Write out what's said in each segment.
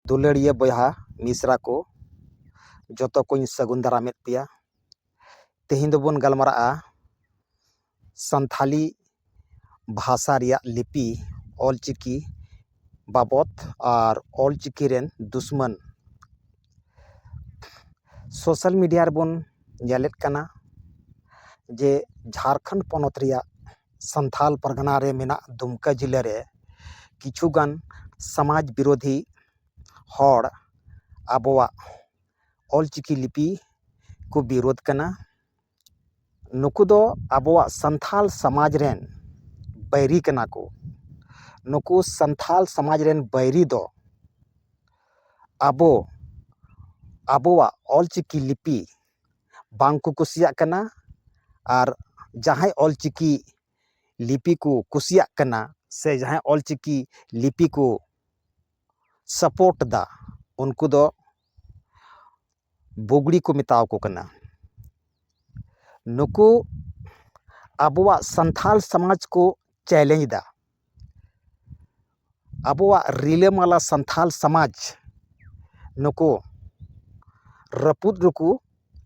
दुलड़िया बयहा मिसरा को जोतो को सगुन दारामेद पेया। तेहिं दोबोन गलमारागा संथाली भाषा रिया लिपि ऑलचिकी बाबत और ऑलचिकी रेन दुश्मन सोशल मीडिया रेबोन नेलेद कना जे झारखंड पोनोत रिया संथाल परगना रे मेना दुमका जिला रे किछुगान समाज विरोधी हड़ आबोआ ऑलचिकी लिपि को विरोध कना। नुकु दो आबोआ संथाल समाज रेन बैरी कना को। नुकु संथाल समाज रेन बैरी दो आबोआ ऑलचिकी लिपि बांग को कुसिया कना और जहां ऑलचिकी लिपि को कुसिया कना से जहां ऑलचिकी लिपि को सपोर्ट दा उनको दो बुगड़ी को मिताव को कना। नुकु आबोआ संथाल समाज को चैलेंज दा। आबोआ रिलेमाला संथाल समाज नुकु रपुद रुकु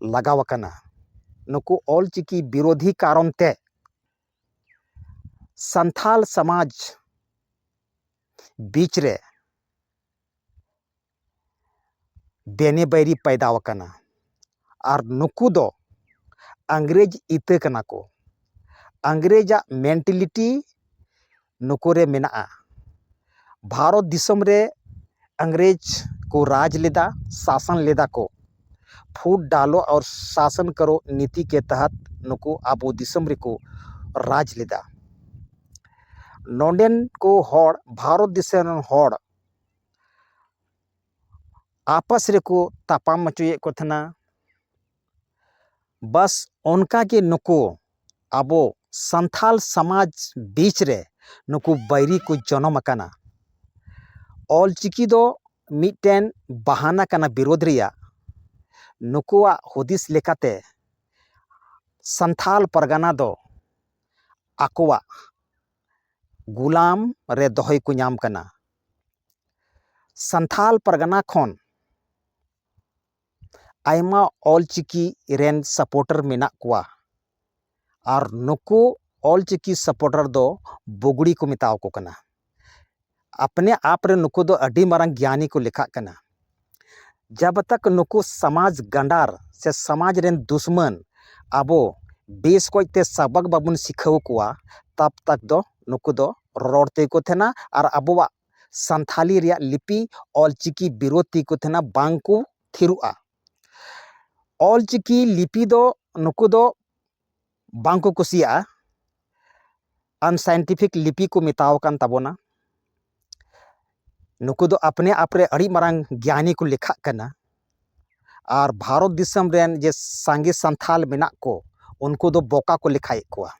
लगाव कना। नुकु ऑलचिकी विरोधी कारण ते संथाल समाज बीच रे बेने बैरी पैदा वकना और नुकु दो अंग्रेज इते कना को। अंग्रेजा मेंटलिटी नुकु रे मेना। भारत दिसम रे अंग्रेज को राज लेदा, शासन लेदा को। फूट डालो और शासन करो नीति के तहत नुकु आबो दिसम रे को राज लेदा। नोंडेन को हड़ भारत दिसम हड़ आपस रे को तापाम मचुए को थना। बस उनका के नुकु आबो संथाल समाज बीच रे नुकु बैरी को जन्म अकाना। ऑलचिकी दो मिटेन बहाना कना विरोध रिया। नुकुआ हुदिस लेकाते संथाल परगना दो आकोआ गुलाम रे दोहई को नाम कना। संथाल परगना खोन आयमा ऑलचिकी रेन सपोर्टर मेना कुआ और नुकु ऑलचिकी सपोर्टर दो बुगड़ी को मिताव को कना। अपने आप रे नुकु दो अडी मारंग ज्ञानी को लिखा कना। जब तक नुकु समाज गंडार से समाज रेन दुश्मन आबो बेस कोइते सबक बाबुन सिखाव कुआ तब तक दो नुकु दो रोड़ते को थेना और आबोआ संथाली रिया लिपि ऑलचिकी विरोधी को थेना बांग को थिरुआ। ऑलचिकी लिपि दो नुकु दो बांग को कुसिया अनसाइंटिफिक लिपि को मिताव कान ताबोना। नुकु दो अपने आप रे अड़ी मारंग ज्ञानी को लिखा कना और भारत दिसम रेन जे सांगे संथाल मेना को उनको दो बोका को लिखाए कुआ।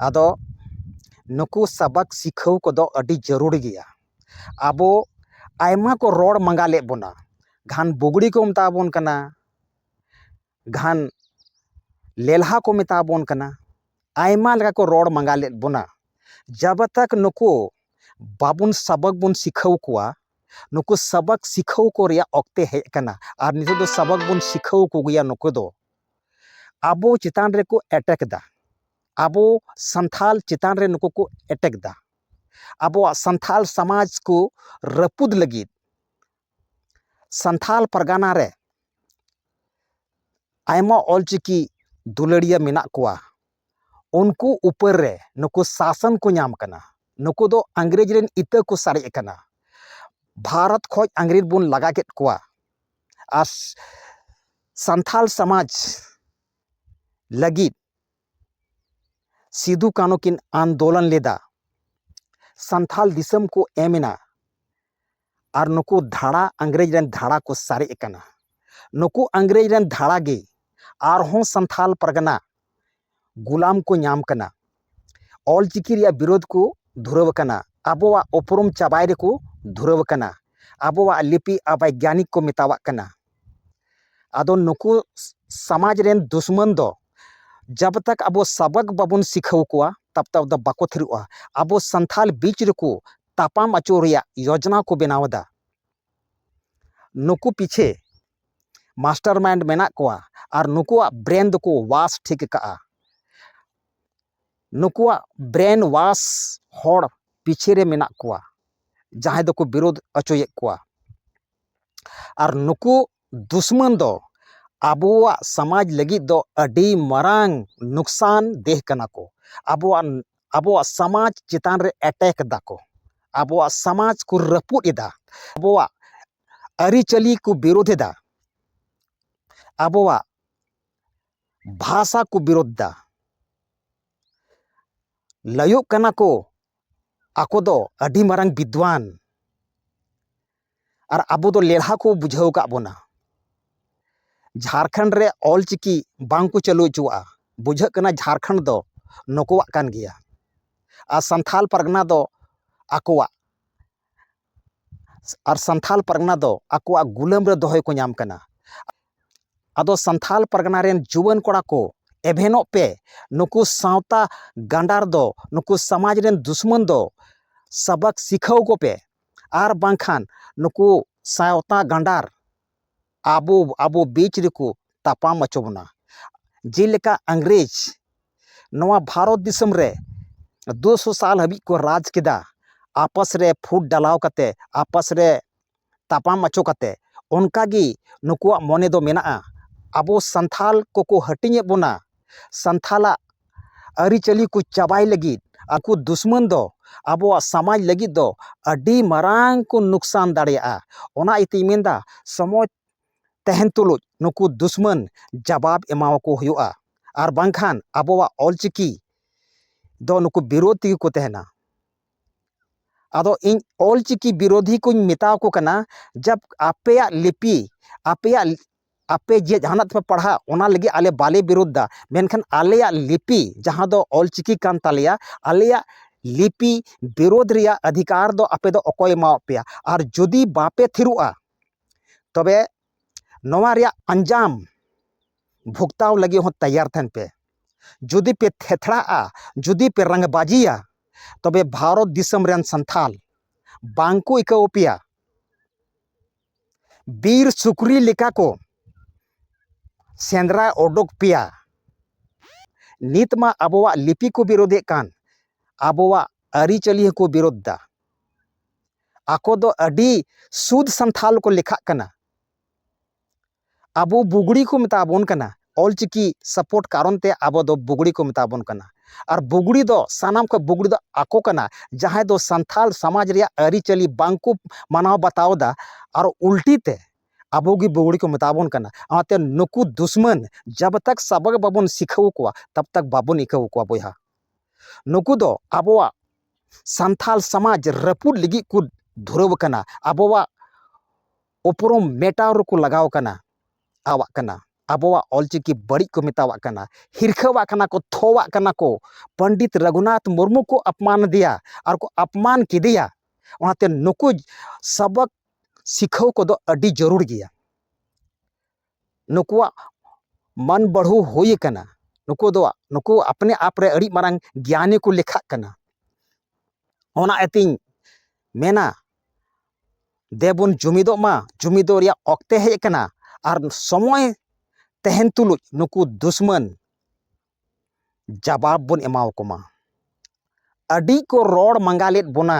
आदो नुकु सबक सिखाव को दो अड़ी जरूरी गया। आबो आयमा को रोड मंगा ले बोना घान बुगड़ी को मिताबोन कना, घान लेल्हा को मिताबोन कना, आयमा लगा को रोड मंगा ले बोना। जब तक नुकु बाबुन सबक बुन सिखाव कुआ नुकु सबक सिखाव को रिया ऑक्ते है कना और नितो दो सबक बुन सिखाव को गया नुकु दो आबो चितान रे को अटैक दा। आबो संथाल चितान रे नुकु को अटैक दा। आबो संथाल समाज को रपुद लगी संथाल परगना रे आयमा ऑलचिकी दुलड़िया मेना कुआ उनको ऊपर रे नुकु शासन को नाम कना। नुकु दो अंग्रेज रेन इता को सारे कना। भारत खोज अंग्रेज बुन लगा के कुआ और संथाल समाज लगी सिदु कानो किन आंदोलन लेदा। संथाल दिसम को एमिना और नुकु धाड़ा अंग्रेज रेन धाड़ा को सारे कना। नुकु अंग्रेज रेन धाड़ा गे आरहों संथाल परगना गुलाम को नाम कना। ऑलचिकी रिया विरोध को धुरव कना। आबोआ उपरुम चाबाय रे को धुरव कना। आबोआ लिपि अवैज्ञानिक को मितावा कना। आदो नुकु समाज रेन दुश्मन दो जब तक आबो सबक बाबुन सिखाव कुआ तब तक दो बाको थिरुआ। आबो संथाल बीच रे को तापाम अचो रिया योजना को बनावदा। नुकु पीछे मास्टरमाइंड मेनाक कोआ और नुकुआ ब्रेन दो को वाश ठीक का नुकुआ ब्रेन वाश होड़ पीछे रे मेनाक कोआ जहां दो को विरोध अचोये कोआ और नुकु दुश्मन दो आबुआ समाज लगी दो अडी मरांग नुकसान देह कना को आबुआ समाज चितान रे अटैक दाको आबुआ समाज को रपुद एदा आबुआ अरिचली को विरोध एदा आबुआ भाषा को विरोध दा लयुक कना को आको दो अडी मरांग विद्वान और आबो दो लेढ़ा को बुझाव का बोना झारखंड रे ऑलचिकी बांग को चलो चुआ बुझक कना झारखंड दो नुकुआ कान गया और संथाल परगना दो आकोआ और संथाल परगना दो आकोआ गुलाम रे दोहय को नाम कना आदो संथाल परगना रेन जुवन कोड़ा को एभेनो पे नुकु सावता गांडार दो नुकु समाज रेन दुश्मन दो सबक सिखाव को पे आर बांखान नुकु सावता गांडार आबो बीच रिको तापाम अचोबना जेलेका अंग्रेज नवा भारत दिसम रे 200 साल हबी को राज किदा आपस रे फूट डालाव कते आपस रे तापाम अचो कते उनकागी नुकुआ मोने दो मेना आबो संथाल को हटिंगे बोना संथाला अरिचली को चबाई लगी आकु दुश्मन दो आबो समाज लगी दो अडी मरांग को नुकसान दाड़िया ओना इति मेंदा समय तहन तुलुज नुकु दुश्मन जवाब एमाव को हुआ और बांखान आबोवा ऑलचिकी दो नुकु विरोधी को तहना आदो इन ऑलचिकी विरोधी को मेताव को कना जब आपेया लिपि आपे जे जहानत पे पढ़ा ओना लगी आले बाले विरोध दा मेनखान आलेया लिपि जहां दो ऑलचिकी कान तालिया आलेया लिपि विरोध रिया अधिकार दो आपे दो अकोय माव पेया और जुदी बापे थिरुआ तबे नवा रिया अंजाम भुगताव लगे हो तैयार थन पे जुदी पे थेथड़ा जुदी पे रंगबाजिया तबे भारत दिसम रेन संथाल बांको इकोपिया बीर सुक्री लेका को सेंद्रा ओडोक पिया नितमा आबोवा लिपि को विरोधे कान आबोवा अरिचली को विरोध दा आको दो अडी सुद संथाल को लिखा कना आबो बुगड़ी को मेताबोन कना ऑलचिकी सपोर्ट कारण ते आबो दो बुगड़ी को मेताबोन कना और बुगड़ी दो सानाम को बुगड़ी दो आको कना जहां दो संथाल समाज रिया अरिचली बांको मानाव बताओ दा और उल्टी ते आबो की बुगड़ी को मेताबोन कना आते नुकु दुश्मन जब तक सबक बाबोन सिखाव को तब तक बाबोन इकाव को बोया नुकु दो आबोवा संथाल समाज रपुद लगी को धुरव कना आबोवा उपरम मेटाव को लगाव कना आवा कना आबोवा ऑलचिकी बड़ी को मेतावा कना हिरखवा कना को थोवा कना को पंडित रघुनाथ मुर्मू को अपमान दिया और को अपमान की दिया ओनाते नुकु सबक सिखाव को दो अडी जरूर गया नुकुआ मन बढ़ू होई कना नुकु अपने आप रे अड़ी मारंग ज्ञानी को लेखा कना ओना एतिंग मेना देबुन जुमिदो मा जुमिदो रिया ऑक्ते हे कना और समय तहन तुलुज नुकु दुश्मन जवाब बन एमाव कोमा अडी को रोड मंगालेत बोना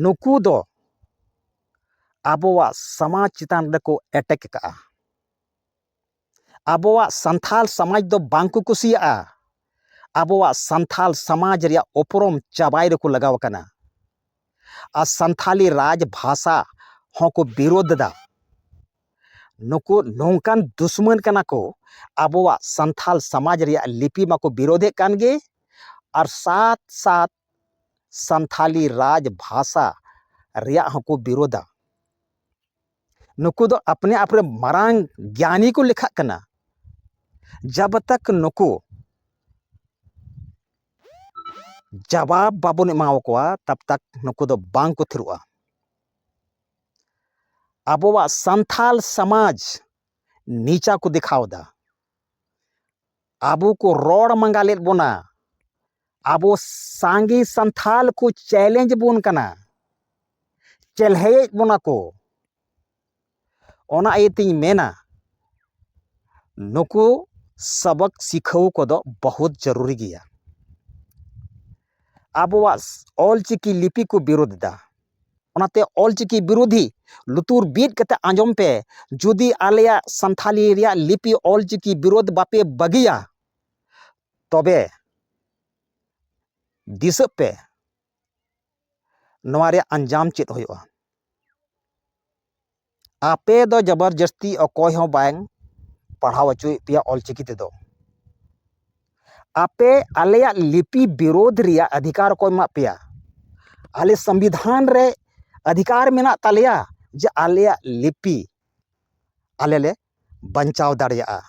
नुकु दो आबोवा समाज चितान रेको अटैक का आबोवा संथाल समाज दो बांको कुसिया आबोवा संथाल समाज रिया उपरम चबाई रेको लगाव कना आ संथाली राज भाषा हों को विरोध दा नुकु नौकान दुश्मन कना को आबोवा संथाल समाज रिया लिपि मा को विरोधे कान गे और साथ साथ संथाली राज भाषा रिया हों को विरोधा नुकु दो अपने आप रे मरांग ज्ञानी को लिखा कना जब तक नुकु जवाब बाबोन एमाव कोआ तब तक नुकु दो बांग को थिरुआ आबोवा संथाल समाज नीचा को दिखाव दा आबो को रोड मंगालेत बोना आबो सांगी संथाल को चैलेंज बोन कना चलहे बोना को ᱚᱱᱟ ᱤᱭᱟᱹᱛᱮᱧ ᱢᱮᱱᱟ ᱱᱩᱠᱩ सबक सिखाव कोदो बहुत जरूरी गया। आबोवा ऑलचिकी लिपि को विरोध दा ओनाते ऑलचिकी विरोधी लुतुर बीट कते आंजम पे जुदी आलेया संथाली रिया लिपि ऑलचिकी विरोध बापे बगिया तबे दिसप पे नवारे अंजाम चेत होयोआ। आपे दो जबरदस्ती अकोय हो बांग पढ़ाव अचुई पिया ऑलचिकी ते दो आपे आलेया लिपि विरोध रिया अधिकार को मा पिया आले संविधान रे अधिकार मेना तालिया जे आलेया लिपि आले ले बंचाव दाड़िया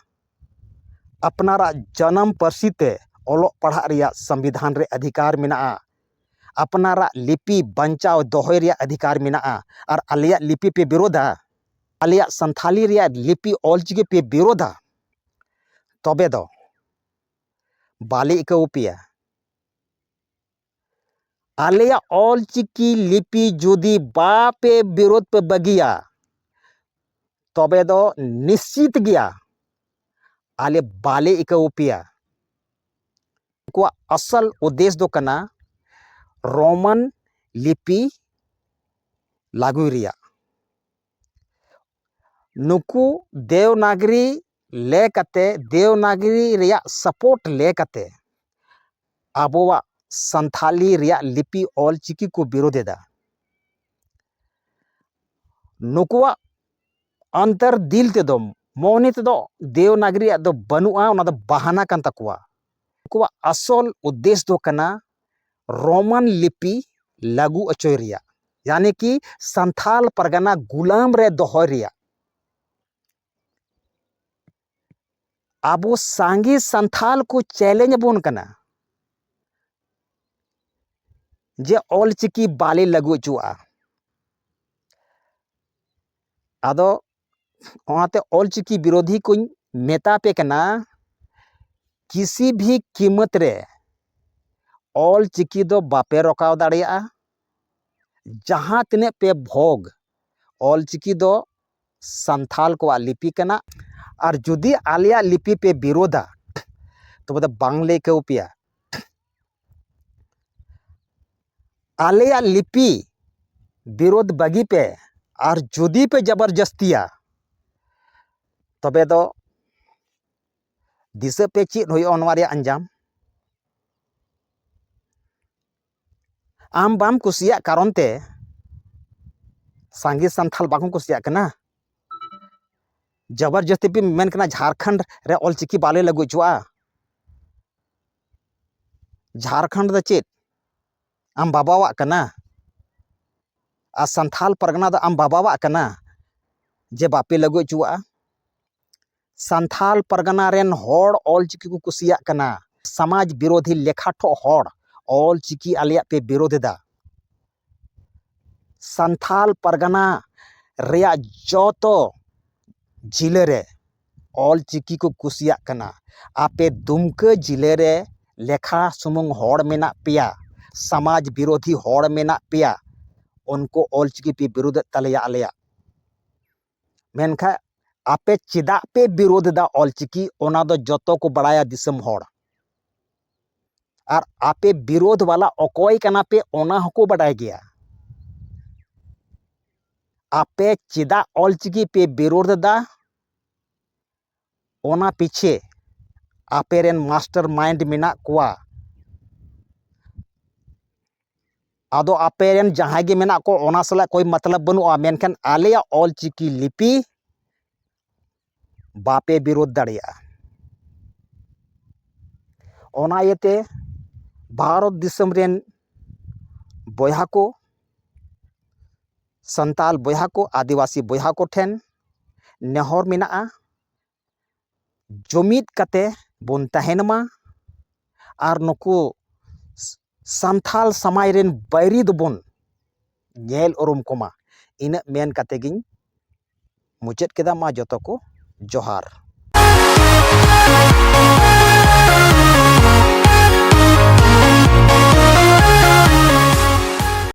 अपनारा जन्म पार्सी ते ओलो पढ़ा रिया संविधान रे अधिकार मेना अपनारा लिपि बंचाव दोहय रिया अधिकार मेना और आलेया लिपि पे विरोधा आलेया संथाली रिया लिपि ऑलचिकी पे विरोधा तबे दो बाले इकाऊ पिया आलेया ऑलचिकी लिपि जुदी बापे विरोध पे बगिया तबे दो निश्चित गया आले बाले इकाऊ पिया को असल उद्देश्य दो कना रोमन लिपि लागू रिया नुकु देवनागरी ले कते देवनागरी रिया सपोर्ट ले कते आबोवा संथाली रिया लिपि ऑलचिकी को विरोध दा नुकुआ अंतर दिल ते दो मोनी ते दो देवनागरी दो बनुआ ओना दो बहाना कान तकुआ नुकुआ असल उद्देश्य दो कना रोमन लिपि लागू अचोय रिया यानी कि संथाल परगना गुलाम रे दोहय रिया आबो सांगी संथाल को चैलेंज बोन कना जे ऑलचिकी बाले लागू चुआ आदो ओनाते ऑलचिकी विरोधी को मेता पे कना किसी भी कीमत रे ऑलचिकी दो बापे रोकाव दाड़िया जहां तने पे भोग ऑलचिकी दो संथाल को लिपि कना और जुदी आलिया लिपि पे विरोधा तो बता बांग्ले के उपिया आलिया लिपि विरोध बगी पे और जुदी पे जबरदस्तिया तबे दो दिशा पे चेत होयो नवारे अंजाम आम बाम कुसिया कारण ते सांगी संथाल बाको कुसिया कना जबरदस्ती पे मेन कना झारखंड रे ऑलचिकी बाले लागू चुआ झारखंड द चेत आम बाबावा कना आ संथाल परगना द आम बाबावा कना जे बापे लागू चुआ संथाल परगना रेन होड़ ऑलचिकी को कुसिया कना समाज विरोधी लेखाठो होड़ ऑलचिकी आलिया पे विरोध दा संथाल परगना रिया जोतो जिले रे ऑलचिकी को कुसिया कना आपे दुमका जिले रे लेखा सुमुंग होड़ मेना पिया समाज विरोधी होड़ मेना पिया उनको ऑलचिकी पे विरोध तलिया आलिया मेनखा आपे चिदा पे विरोध दा ऑलचिकी ओना दो जोतो को बड़ाया दिसम होड़ और आपे विरोध वाला अकोय कना पे ओना हको बड़ाय गया आपे चिदा ऑलचिकी पे विरोध दा ओना पीछे आपे रेन मास्टर माइंड मेना कुआ आदो आपे रेन जहां गे मेना को ओना सला कोई मतलब बनुआ मेनखान आलेया ऑलचिकी लिपि बापे विरोध दाड़िया ओना येते भारत दिसम रेन बोया को संताल बोया को आदिवासी बोया को ठेन नेहर मेना जुमिद कते बोन तहेनमा और नुकु संथाल समाज रेन बैरी दोबन नेल उरुम कोमा इन मेन कते गिन मुचाद केदा मा जतो को जोहार।